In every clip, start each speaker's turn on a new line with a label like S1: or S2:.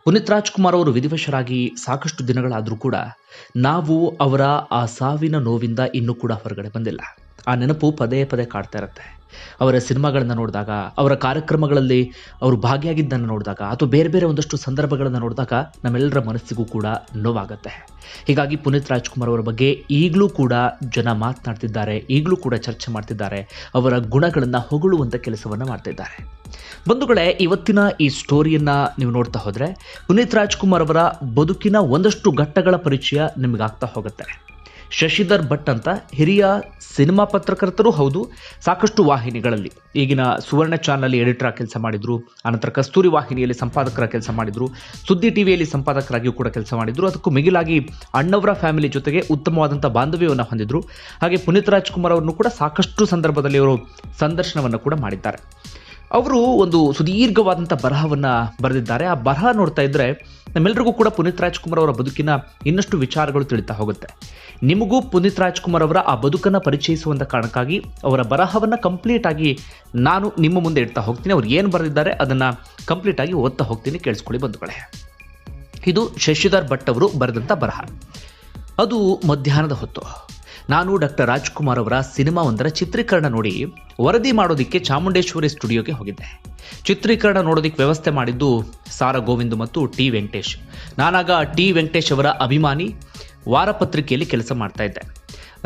S1: ಪುನೀತ್ ರಾಜ್ಕುಮಾರ್ ಅವರು ವಿಧಿವಶರಾಗಿ ಸಾಕಷ್ಟು ದಿನಗಳಾದರೂ ಕೂಡ ನಾವು ಅವರ ಆ ಸಾವಿನ ನೋವಿಂದ ಇನ್ನೂ ಕೂಡ ಹೊರಗಡೆ ಬಂದಿಲ್ಲ. ಆ ನೆನಪು ಪದೇ ಪದೇ ಕಾಡ್ತಾ ಇರುತ್ತೆ. ಅವರ ಸಿನಿಮಾಗಳನ್ನು ನೋಡಿದಾಗ, ಅವರ ಕಾರ್ಯಕ್ರಮಗಳಲ್ಲಿ ಅವರು ಭಾಗಿಯಾಗಿದ್ದನ್ನು ನೋಡಿದಾಗ, ಅಥವಾ ಬೇರೆ ಬೇರೆ ಒಂದಷ್ಟು ಸಂದರ್ಭಗಳನ್ನು ನೋಡಿದಾಗ ನಮ್ಮೆಲ್ಲರ ಮನಸ್ಸಿಗೂ ಕೂಡ ನೋವಾಗುತ್ತೆ. ಹೀಗಾಗಿ ಪುನೀತ್ ರಾಜ್ಕುಮಾರ್ ಅವರ ಬಗ್ಗೆ ಈಗಲೂ ಕೂಡ ಜನ ಮಾತನಾಡ್ತಿದ್ದಾರೆ, ಈಗಲೂ ಕೂಡ ಚರ್ಚೆ ಮಾಡ್ತಿದ್ದಾರೆ, ಅವರ ಗುಣಗಳನ್ನು ಹೊಗಳುವಂಥ ಕೆಲಸವನ್ನು ಮಾಡ್ತಿದ್ದಾರೆ. ಬಂಧುಗಳೇ, ಇವತ್ತಿನ ಈ ಸ್ಟೋರಿಯನ್ನು ನೀವು ನೋಡ್ತಾ ಹೋದರೆ ಪುನೀತ್ ರಾಜ್ಕುಮಾರ್ ಅವರ ಬದುಕಿನ ಒಂದಷ್ಟು ಘಟ್ಟಗಳ ಪರಿಚಯ ನಿಮಗಾಗ್ತಾ ಹೋಗುತ್ತೆ. ಶಶಿಧರ್ ಭಟ್ ಅಂತ ಹಿರಿಯ ಸಿನಿಮಾ ಪತ್ರಕರ್ತರು ಹೌದು, ಸಾಕಷ್ಟು ವಾಹಿನಿಗಳಲ್ಲಿ ಈಗಿನ ಸುವರ್ಣ ಚಾನಲ್ ಎಡಿಟರ್ ಆಗಿ ಕೆಲಸ ಮಾಡಿದ್ರು, ಆನಂತರ ಕಸ್ತೂರಿ ವಾಹಿನಿಯಲ್ಲಿ ಸಂಪಾದಕರ ಕೆಲಸ ಮಾಡಿದ್ರು, ಸುದ್ದಿ ಟಿವಿಯಲ್ಲಿ ಸಂಪಾದಕರಾಗಿಯೂ ಕೂಡ ಕೆಲಸ ಮಾಡಿದ್ರು. ಅದಕ್ಕೂ ಮಿಗಿಲಾಗಿ ಅಣ್ಣವರ ಫ್ಯಾಮಿಲಿ ಜೊತೆಗೆ ಉತ್ತಮವಾದಂಥ ಬಾಂಧವ್ಯವನ್ನು ಹೊಂದಿದ್ರು. ಹಾಗೆ ಪುನೀತ್ ರಾಜ್ಕುಮಾರ್ ಅವರನ್ನು ಕೂಡ ಸಾಕಷ್ಟು ಸಂದರ್ಭದಲ್ಲಿ ಅವರು ಸಂದರ್ಶನವನ್ನು ಕೂಡ ಮಾಡಿದ್ದಾರೆ. ಅವರು ಒಂದು ಸುದೀರ್ಘವಾದಂಥ ಬರಹವನ್ನು ಬರೆದಿದ್ದಾರೆ. ಆ ಬರಹ ನೋಡ್ತಾ ಇದ್ದರೆ ನಮ್ಮೆಲ್ಲರಿಗೂ ಕೂಡ ಪುನೀತ್ ರಾಜ್ಕುಮಾರ್ ಅವರ ಬದುಕಿನ ಇನ್ನಷ್ಟು ವಿಚಾರಗಳು ತಿಳಿತಾ ಹೋಗುತ್ತೆ. ನಿಮಗೂ ಪುನೀತ್ ರಾಜ್ಕುಮಾರ್ ಅವರ ಆ ಬದುಕನ್ನು ಪರಿಚಯಿಸುವಂಥ ಕಾರಣಕ್ಕಾಗಿ ಅವರ ಬರಹವನ್ನು ಕಂಪ್ಲೀಟ್ ಆಗಿ ನಾನು ನಿಮ್ಮ ಮುಂದೆ ಇಡ್ತಾ ಹೋಗ್ತೀನಿ. ಅವ್ರು ಏನು ಬರೆದಿದ್ದಾರೆ ಅದನ್ನು ಕಂಪ್ಲೀಟ್ ಆಗಿ ಓದ್ತಾ ಹೋಗ್ತೀನಿ, ಕೇಳಿಸ್ಕೊಳ್ಳಿ ಬಂಧುಗಳೇ. ಇದು ಶಶಿಧರ್ ಭಟ್ ಅವರು ಬರೆದಂಥ ಬರಹ. ಅದು ಮಧ್ಯಾಹ್ನದ ಹೊತ್ತು. ನಾನು ಡಾಕ್ಟರ್ ರಾಜ್ಕುಮಾರ್ ಅವರ ಸಿನಿಮಾ ಒಂದರ ಚಿತ್ರೀಕರಣ ನೋಡಿ ವರದಿ ಮಾಡೋದಕ್ಕೆ ಚಾಮುಂಡೇಶ್ವರಿ ಸ್ಟುಡಿಯೋಗೆ ಹೋಗಿದ್ದೆ. ಚಿತ್ರೀಕರಣ ನೋಡೋದಕ್ಕೆ ವ್ಯವಸ್ಥೆ ಮಾಡಿದ್ದು ಸಾರಾ ಗೋವಿಂದ್ ಮತ್ತು ಟಿ ವೆಂಕಟೇಶ್. ನಾನಾಗ ಟಿ ವೆಂಕಟೇಶ್ ಅವರ ಅಭಿಮಾನಿ, ವಾರಪತ್ರಿಕೆಯಲ್ಲಿ ಕೆಲಸ ಮಾಡ್ತಾ ಇದ್ದೆ.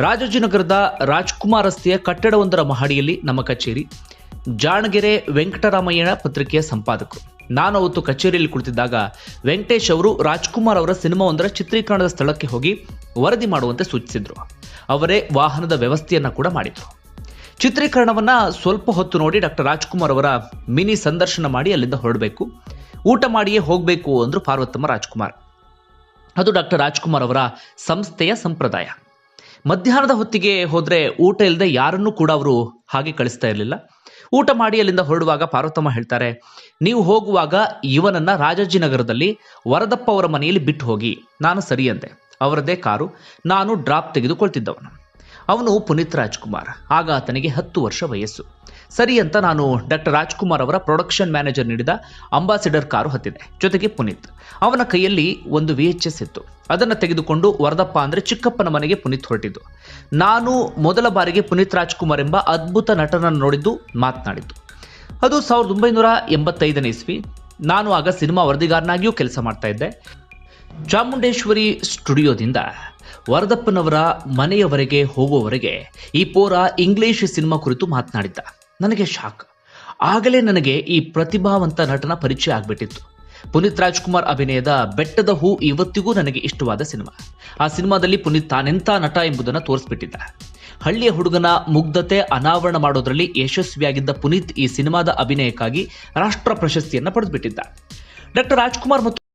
S1: ರಾಜಾಜಿನಗರದ ರಾಜ್ಕುಮಾರ್ ರಸ್ತೆಯ ಕಟ್ಟಡವೊಂದರ ಮಹಡಿಯಲ್ಲಿ ನಮ್ಮ ಕಚೇರಿ. ಜಾಣಗೆರೆ ವೆಂಕಟರಾಮಯ್ಯನ ಪತ್ರಿಕೆಯ ಸಂಪಾದಕರು. ನಾನು ಅವತ್ತು ಕಚೇರಿಯಲ್ಲಿ ಕುಳಿತಿದ್ದಾಗ ವೆಂಕಟೇಶ್ ಅವರು ರಾಜ್ಕುಮಾರ್ ಅವರ ಸಿನಿಮಾ ಒಂದರ ಚಿತ್ರೀಕರಣದ ಸ್ಥಳಕ್ಕೆ ಹೋಗಿ ವರದಿ ಮಾಡುವಂತೆ ಸೂಚಿಸಿದ್ರು. ಅವರೇ ವಾಹನದ ವ್ಯವಸ್ಥೆಯನ್ನು ಕೂಡ ಮಾಡಿದರು. ಚಿತ್ರೀಕರಣವನ್ನು ಸ್ವಲ್ಪ ಹೊತ್ತು ನೋಡಿ ಡಾಕ್ಟರ್ ರಾಜ್ಕುಮಾರ್ ಅವರ ಮಿನಿ ಸಂದರ್ಶನ ಮಾಡಿ ಅಲ್ಲಿಂದ ಹೊರಡಬೇಕು, ಊಟ ಮಾಡಿಯೇ ಹೋಗಬೇಕು ಅಂದರು ಪಾರ್ವತಮ್ಮ ರಾಜ್ಕುಮಾರ್. ಅದು ಡಾಕ್ಟರ್ ರಾಜ್ಕುಮಾರ್ ಅವರ ಸಂಸ್ಥೆಯ ಸಂಪ್ರದಾಯ. ಮಧ್ಯಾಹ್ನದ ಹೊತ್ತಿಗೆ ಹೋದರೆ ಊಟ ಇಲ್ಲದೆ ಯಾರನ್ನೂ ಕೂಡ ಅವರು ಹಾಗೆ ಕಳಿಸ್ತಾ ಇರಲಿಲ್ಲ. ಊಟ ಮಾಡಿ ಅಲ್ಲಿಂದ ಹೊರಡುವಾಗ ಪಾರ್ವತಮ್ಮ ಹೇಳ್ತಾರೆ, ನೀವು ಹೋಗುವಾಗ ಇವನನ್ನು ರಾಜಾಜಿನಗರದಲ್ಲಿ ವರದಪ್ಪ ಅವರ ಮನೆಯಲ್ಲಿ ಬಿಟ್ಟು ಹೋಗಿ. ನಾನು ಸರಿ ಅಂದೆ. ಅವರದೇ ಕಾರು, ನಾನು ಡ್ರಾಪ್ ತೆಗೆದುಕೊಳ್ತಿದ್ದವನು. ಅವನು ಪುನೀತ್ ರಾಜ್ಕುಮಾರ್. ಆಗ ಆತನಿಗೆ 10 ವರ್ಷ ವಯಸ್ಸು. ಸರಿ ಅಂತ ನಾನು ಡಾಕ್ಟರ್ ರಾಜ್ಕುಮಾರ್ ಅವರ ಪ್ರೊಡಕ್ಷನ್ ಮ್ಯಾನೇಜರ್ ನೀಡಿದ ಅಂಬಾಸಿಡರ್ ಕಾರು ಹತ್ತಿದೆ, ಜೊತೆಗೆ ಪುನೀತ್. ಅವನ ಕೈಯಲ್ಲಿ ಒಂದು VHS ಇತ್ತು. ಅದನ್ನು ತೆಗೆದುಕೊಂಡು ವರದಪ್ಪ ಅಂದರೆ ಚಿಕ್ಕಪ್ಪನ ಮನೆಗೆ ಪುನೀತ್ ಹೊರಟಿದ್ದು. ನಾನು ಮೊದಲ ಬಾರಿಗೆ ಪುನೀತ್ ರಾಜ್ಕುಮಾರ್ ಎಂಬ ಅದ್ಭುತ ನಟನನ್ನು ನೋಡಿದ್ದು, ಮಾತನಾಡಿದ್ದು. ಅದು 1985ನೇ ಇಸ್ವಿ. ನಾನು ಆಗ ಸಿನಿಮಾ ವರದಿಗಾರನಾಗಿಯೂ ಕೆಲಸ ಮಾಡ್ತಾ ಇದ್ದೆ. ಚಾಮುಂಡೇಶ್ವರಿ ಸ್ಟುಡಿಯೋದಿಂದ ವರದಪ್ಪನವರ ಮನೆಯವರೆಗೆ ಹೋಗುವವರೆಗೆ ಈ ಪೋರ ಇಂಗ್ಲಿಷ್ ಸಿನಿಮಾ ಕುರಿತು ಮಾತನಾಡಿದ್ದ. ನನಗೆ ಶಾಕ್. ಆಗಲೇ ನನಗೆ ಈ ಪ್ರತಿಭಾವಂತ ನಟನ ಪರಿಚಯ ಆಗಿಬಿಟ್ಟಿತ್ತು. ಪುನೀತ್ ರಾಜ್ಕುಮಾರ್ ಅಭಿನಯದ ಬೆಟ್ಟದ ಹೂ ಇವತ್ತಿಗೂ ನನಗೆ ಇಷ್ಟವಾದ ಸಿನಿಮಾ. ಆ ಸಿನಿಮಾದಲ್ಲಿ ಪುನೀತ್ ತಾನೆಂಥ ನಟ ಎಂಬುದನ್ನು ತೋರಿಸ್ಬಿಟ್ಟಿದ್ದ. ಹಳ್ಳಿಯ ಹುಡುಗನ ಮುಗ್ಧತೆ ಅನಾವರಣ ಮಾಡೋದರಲ್ಲಿ ಯಶಸ್ವಿಯಾಗಿದ್ದ ಪುನೀತ್ ಈ ಸಿನಿಮಾದ ಅಭಿನಯಕ್ಕಾಗಿ ರಾಷ್ಟ್ರ ಪ್ರಶಸ್ತಿಯನ್ನು ಪಡೆದುಬಿಟ್ಟಿದ್ದ. ಡಾಕ್ಟರ್ ರಾಜ್ಕುಮಾರ್ ಮತ್ತು